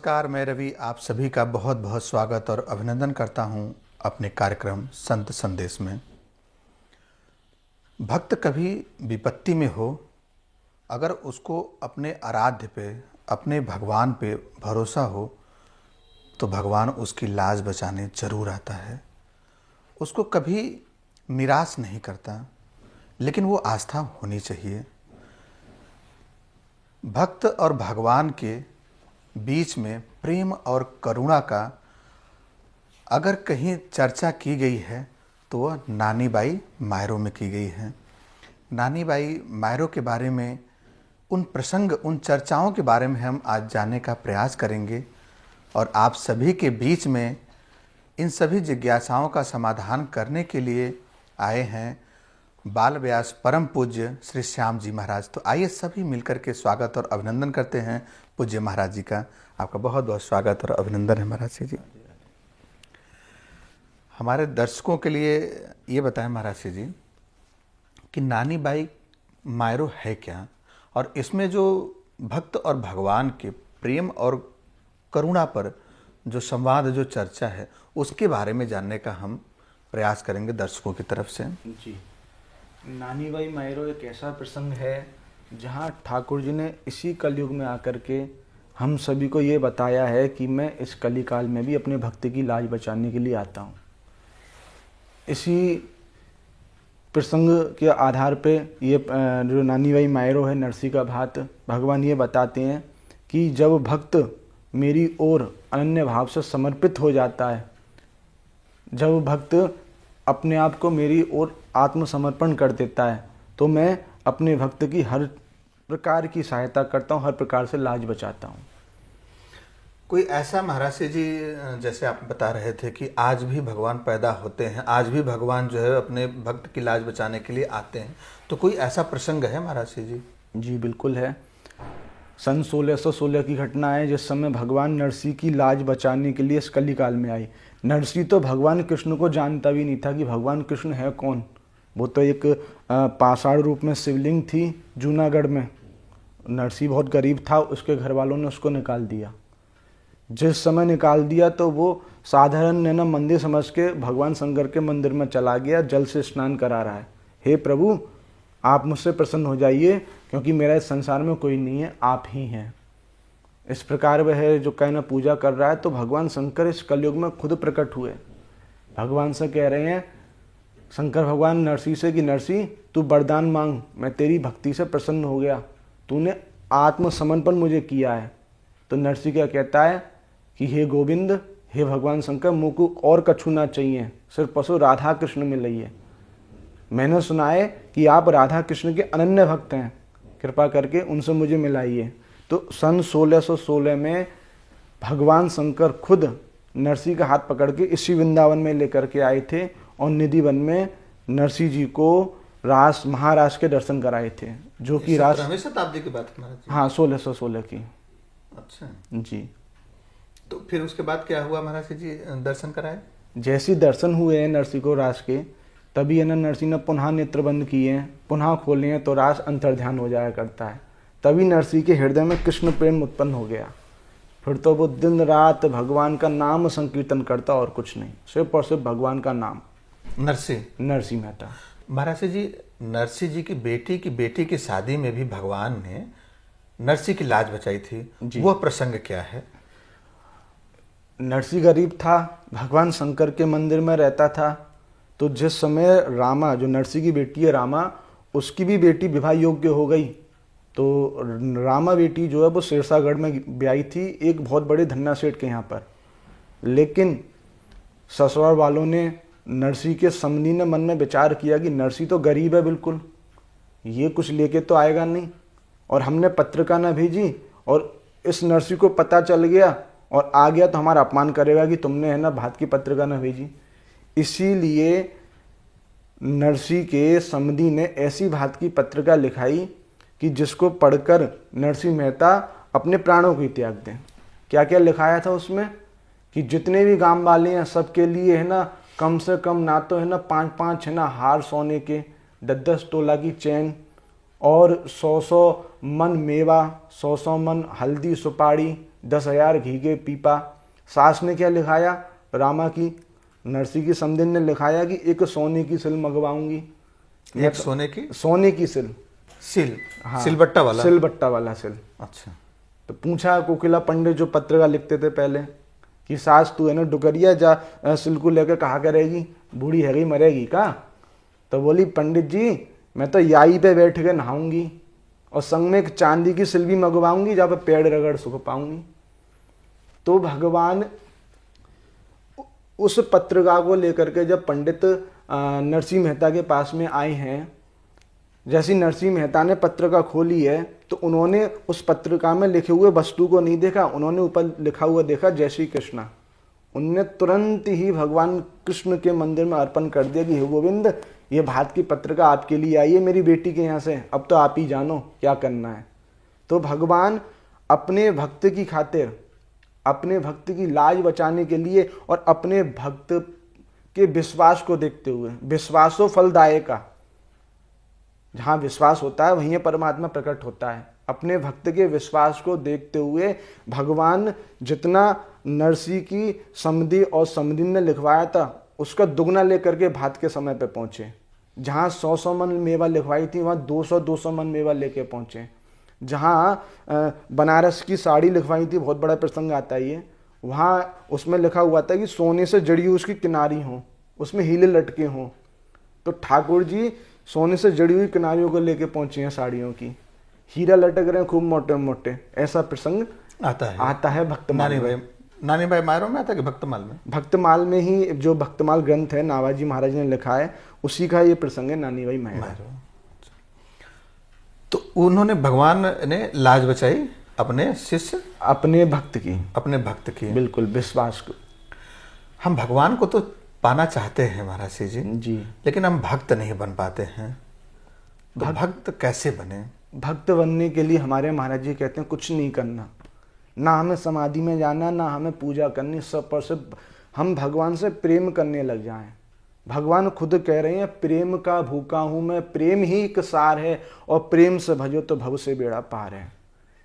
नमस्कार, मैं रवि आप सभी का बहुत बहुत स्वागत और अभिनंदन करता हूं अपने कार्यक्रम संत संदेश में। भक्त कभी विपत्ति में हो, अगर उसको अपने आराध्य पे, अपने भगवान पे भरोसा हो तो भगवान उसकी लाज बचाने जरूर आता है। उसको कभी निराश नहीं करता, लेकिन वो आस्था होनी चाहिए। भक्त और भगवान के बीच में प्रेम और करुणा का अगर कहीं चर्चा की गई है तो वह नानी बाई मायरो में की गई है। नानी बाई मायरो के बारे में उन प्रसंग, उन चर्चाओं के बारे में हम आज जानने का प्रयास करेंगे और आप सभी के बीच में इन सभी जिज्ञासाओं का समाधान करने के लिए आए हैं बाल व्यास परम पूज्य श्री श्याम जी महाराज। तो आइए सभी मिलकर के स्वागत और अभिनंदन करते हैं पूज्य महाराज जी का। आपका बहुत बहुत स्वागत और अभिनंदन है महाराज जी। हमारे दर्शकों के लिए ये बताएं महाराज जी कि नानी बाई मायरो है क्या, और इसमें जो भक्त और भगवान के प्रेम और करुणा पर जो संवाद, जो चर्चा है, उसके बारे में जानने का हम प्रयास करेंगे दर्शकों की तरफ से। जी, नानी बाई मायरो एक ऐसा प्रसंग है जहाँ ठाकुर जी ने इसी कलयुग में आकर के हम सभी को ये बताया है कि मैं इस कलिकाल में भी अपने भक्त की लाज बचाने के लिए आता हूँ। इसी प्रसंग के आधार पे ये जो नानी बाई मायरो है, नरसी का भात, भगवान ये बताते हैं कि जब भक्त मेरी ओर अनन्य भाव से समर्पित हो जाता है, जब भक्त अपने आप को मेरी ओर आत्मसमर्पण कर देता है, तो मैं अपने भक्त की हर प्रकार की सहायता करता हूँ, हर प्रकार से लाज बचाता हूँ। कोई ऐसा महाराज जी, जैसे आप बता रहे थे कि आज भी भगवान पैदा होते हैं, आज भी भगवान जो है अपने भक्त की लाज बचाने के लिए आते हैं, तो कोई ऐसा प्रसंग है महाराज जी? जी बिल्कुल है। सन 1616 की घटना है जिस समय भगवान नरसी की लाज बचाने के लिए इस कलिकाल में आई। नरसी तो भगवान कृष्ण को जानता भी नहीं था कि भगवान कृष्ण है कौन। वो तो एक पाषाण रूप में शिवलिंग थी जूनागढ़ में। नरसी बहुत गरीब था, उसके घर वालों ने उसको निकाल दिया। जिस समय निकाल दिया तो वो साधारण मंदिर समझ के भगवान शंकर के मंदिर में चला गया, जल से स्नान करा रहा है। हे प्रभु, आप मुझसे प्रसन्न हो जाइए, क्योंकि मेरा इस संसार में कोई नहीं है, आप ही हैं। इस प्रकार वह जो कहना पूजा कर रहा है, तो भगवान शंकर इस कलयुग में खुद प्रकट हुए। भगवान से कह रहे हैं, शंकर भगवान नरसी से कि नरसी तू वरदान मांग, मैं तेरी भक्ति से प्रसन्न हो गया, तूने आत्मसमर्पण मुझे किया है। तो नरसी क्या कहता है कि हे गोविंद, हे भगवान शंकर, मुँह को और कछु ना चाहिए, सिर्फ पशु राधा कृष्ण में लइए। मैंने सुना है कि आप राधा कृष्ण के अनन्य भक्त हैं, कृपा करके उनसे मुझे मिलाइए। तो सन 1616 में भगवान शंकर खुद नरसी का हाथ पकड़ के इसी वृंदावन में लेकर के आए थे और निधि वन में नरसी जी को रास महाराज के दर्शन कराए थे, जो कि 17वीं शताब्दी की बात है महाराज जी? हाँ, 1616 की। अच्छा जी। तो फिर उसके बाद क्या हुआ महाराज जी, दर्शन कराए? जैसे दर्शन हुए हैं नरसी को रास के, तभी है ना नरसी ने पुनः नेत्र बंद किए हैं, पुनः खोले हैं तो रास अंतर्ध्यान हो जाया करता है। तभी नरसी के हृदय में कृष्ण प्रेम उत्पन्न हो गया। फिर तो वो दिन रात भगवान का नाम संकीर्तन करता और कुछ नहीं, सिर्फ और सिर्फ भगवान का नाम। नरसी मेहता महाराज जी, नरसी जी की बेटी की शादी में भी भगवान ने नरसी की लाज बचाई थी, वह प्रसंग क्या है? नरसी गरीब था, भगवान शंकर के मंदिर में रहता था। तो जिस समय रामा, जो नरसी की बेटी है रामा, उसकी भी बेटी विवाह योग्य हो गई, तो रामा बेटी जो है वो सिरसागढ़ में ब्याई थी एक बहुत बड़े धन्ना सेठ के यहाँ पर। लेकिन ससुराल वालों ने, नरसी के समधी ने मन में विचार किया कि नरसी तो गरीब है बिल्कुल, ये कुछ लेके तो आएगा नहीं, और हमने पत्रिका न भेजी और इस नरसी को पता चल गया और आ गया तो हमारा अपमान करेगा कि तुमने है ना भात की पत्रिका न भेजी। इसीलिए नरसी के समधी ने ऐसी भात की पत्रिका लिखाई कि जिसको पढ़कर नरसी मेहता अपने प्राणों को ही त्याग दें। क्या क्या लिखाया था उसमें कि जितने भी गांव वाले हैं सबके लिए है ना कम से कम ना तो है ना 5-5 है ना हार सोने के, 10-10 तोला की चैन और 100-100 मन मेवा, 100-100 मन हल्दी सुपारी, 10,000 घी के पीपा। सास ने क्या लिखाया, रामा की नरसी की समधिन ने लिखाया कि एक सोने की सिल मंगवाऊंगी। एक सोने की सोने की सिल, सिल, हाँ, सिलबट्टा वाला। सिलबट्टा वाला सिल। अच्छा। तो पूछा कोकिला पंडित जो पत्रिका लिखते थे पहले कि सास तू है ना डुकरिया जा सिल को लेकर कहा करेगी, बूढ़ी हैगी मरेगी का। तो बोली पंडित जी मैं तो याई पे बैठ के नहाऊंगी और संग में एक चांदी की सिल भी मंगवाऊंगी जहाँ पे पेड़ रगड़ सुख पाऊंगी। तो भगवान उस पत्रिका को लेकर के जब पंडित नरसिंह मेहता के पास में आए हैं, जैसी नरसिंह मेहता ने पत्रिका खोली है तो उन्होंने उस पत्रिका में लिखे हुए वस्तु को नहीं देखा, उन्होंने ऊपर लिखा हुआ देखा जय श्री कृष्णा। उनने तुरंत ही भगवान कृष्ण के मंदिर में अर्पण कर दिया कि हे गोविंद ये भात की पत्रिका आपके लिए आई है मेरी बेटी के यहाँ से, अब तो आप ही जानो क्या करना है। तो भगवान अपने भक्त की खातिर, अपने भक्त की लाज बचाने के लिए और अपने भक्त के विश्वास को देखते हुए, विश्वासो फलदायका, जहाँ विश्वास होता है वहीं परमात्मा प्रकट होता है। अपने भक्त के विश्वास को देखते हुए भगवान जितना नरसी की समधि और समधिन ने लिखवाया था उसका दुगना लेकर के भात के समय पे पहुंचे। जहाँ 100 मन मेवा लिखवाई थी वहाँ 200 मन मेवा लेके पहुंचे। जहाँ बनारस की साड़ी लिखवाई थी, बहुत बड़ा प्रसंग आता है ये, वहाँ उसमें लिखा हुआ था कि सोने से जड़ी हुई उसकी किनारी हो, उसमें हीले लटके हों। तो ठाकुर जी सोने से जड़ी हुई किनारियों को लेके पहुंचे हैं साड़ियों की, हीरा लटक रहे हैं खूब मोटे मोटे। ऐसा प्रसंग आता है भक्तमाल में। नानी भाई मायरों में आता है कि भक्तमाल में? भक्तमाल में ही, जो भक्तमाल ग्रंथ है नावाजी महाराज ने लिखा है उसी का ये प्रसंग है नानी भाई मायरो। तो उन्होंने, भगवान ने लाज बचाई अपने शिष्य, अपने भक्त की, अपने भक्त की, बिल्कुल विश्वास को। हम भगवान को तो पाना चाहते हैं महाराज जी, लेकिन हम भक्त नहीं बन पाते हैं। तो भक्त कैसे बने? भक्त बनने के लिए हमारे महाराज जी कहते हैं कुछ नहीं करना, ना हमें समाधि में जाना, ना हमें पूजा करनी, सब पर से हम भगवान से प्रेम करने लग जाएं। भगवान खुद कह रहे हैं प्रेम का भूखा हूं मैं, प्रेम ही एक सार है और प्रेम से भजो तो भव से बेड़ा पार है।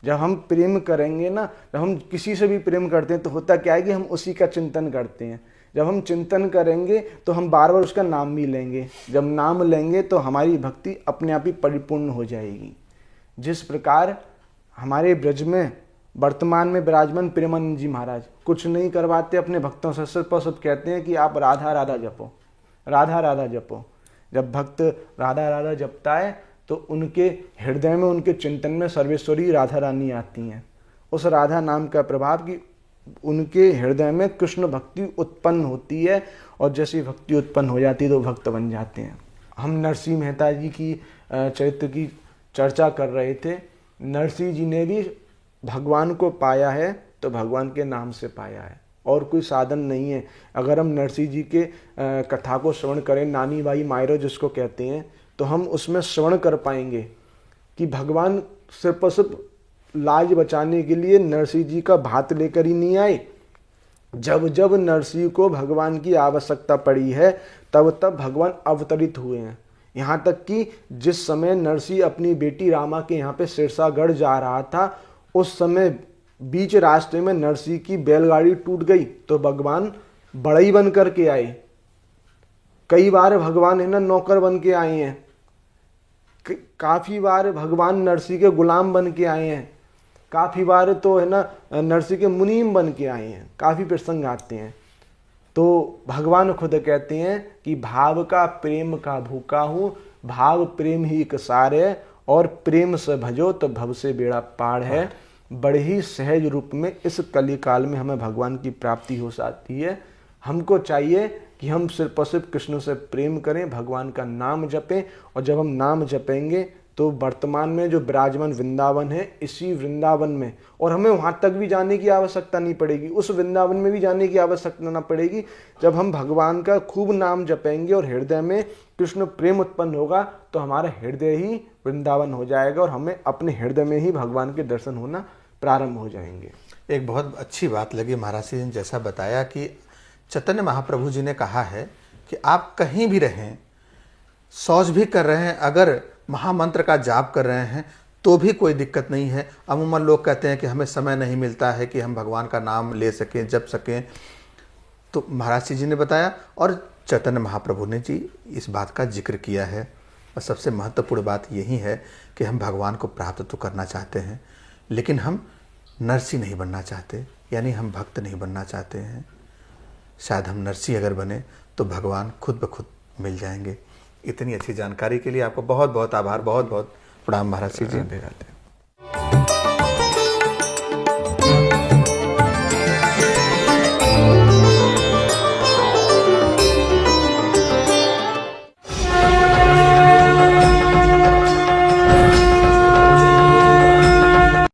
जब हम प्रेम करेंगे ना, जब हम किसी से भी प्रेम करते हैं तो होता क्या है कि हम उसी का चिंतन करते हैं। जब हम चिंतन करेंगे तो हम बार बार उसका नाम भी लेंगे, जब नाम लेंगे तो हमारी भक्ति अपने आप ही परिपूर्ण हो जाएगी। जिस प्रकार हमारे ब्रज में वर्तमान में विराजमान प्रेमानंद जी महाराज कुछ नहीं करवाते अपने भक्तों से, सिर्फ और सिर्फ कहते हैं कि आप राधा राधा जपो, राधा राधा जपो। जब भक्त राधा राधा जपता है तो उनके हृदय में, उनके चिंतन में सर्वेश्वरी राधा रानी आती हैं। उस राधा नाम का प्रभाव कि उनके हृदय में कृष्ण भक्ति उत्पन्न होती है और जैसी भक्ति उत्पन्न हो जाती है तो भक्त बन जाते हैं। हम नरसिंह मेहता जी की चरित्र की चर्चा कर रहे थे। नरसिंह जी ने भी भगवान को पाया है तो भगवान के नाम से पाया है, और कोई साधन नहीं है। अगर हम नरसिंह जी के कथा को श्रवण करें, नानी बाई मायरो जिसको कहते हैं, तो हम उसमें श्रवण कर पाएंगे कि भगवान सिर्फ और सिर्फ लाज बचाने के लिए नरसिंह जी का भात लेकर ही नहीं आए। जब जब नरसिंह को भगवान की आवश्यकता पड़ी है तब तब भगवान अवतरित हुए हैं। यहाँ तक कि जिस समय नरसिंह अपनी बेटी रामा के यहाँ पे सिरसागढ़ जा रहा था, उस समय बीच रास्ते में नरसिंह की बैलगाड़ी टूट गई तो भगवान बड़ई बन करके आए। कई बार भगवान है ना नौकर बन के आए हैं, काफी बार भगवान नरसिंह के गुलाम बन के आए हैं, काफी बार तो है ना नरसिंह के मुनीम बन के आए हैं। काफी प्रसंग आते हैं। तो भगवान खुद कहते हैं कि भाव का प्रेम का भूखा हूं, भाव प्रेम ही एक सार है और प्रेम से भजो तो भव से बेड़ा पार है। बड़े ही सहज रूप में इस कली काल में हमें भगवान की प्राप्ति हो सकती है। हमको चाहिए कि हम सिर्फ और सिर्फ कृष्ण से प्रेम करें, भगवान का नाम जपें, और जब हम नाम जपेंगे तो वर्तमान में जो विराजमान वृंदावन है, इसी वृंदावन में, और हमें वहाँ तक भी जाने की आवश्यकता नहीं पड़ेगी, उस वृंदावन में भी जाने की आवश्यकता ना पड़ेगी। जब हम भगवान का खूब नाम जपेंगे और हृदय में कृष्ण प्रेम उत्पन्न होगा तो हमारा हृदय ही वृंदावन हो जाएगा और हमें अपने हृदय में ही भगवान के दर्शन होना प्रारंभ हो जाएंगे। एक बहुत अच्छी बात लगी महाराज जी ने जैसा बताया कि चैतन्य महाप्रभु जी ने कहा है कि आप कहीं भी रहें, शौच भी कर रहे हैं, अगर महामंत्र का जाप कर रहे हैं तो भी कोई दिक्कत नहीं है। अमूमन लोग कहते हैं कि हमें समय नहीं मिलता है कि हम भगवान का नाम ले सकें, जप सकें। तो महाराज जी ने बताया और चैतन्य महाप्रभु ने जी इस बात का जिक्र किया है। और सबसे महत्वपूर्ण बात यही है कि हम भगवान को प्राप्त तो करना चाहते हैं, लेकिन हम नरसी नहीं बनना चाहते, यानी हम भक्त नहीं बनना चाहते हैं। शायद हम नरसी अगर बने तो भगवान खुद ब खुद मिल जाएंगे। इतनी अच्छी जानकारी के लिए आपको बहुत बहुत आभार, बहुत बहुत प्रणाम महाराज जी। राधे राधे।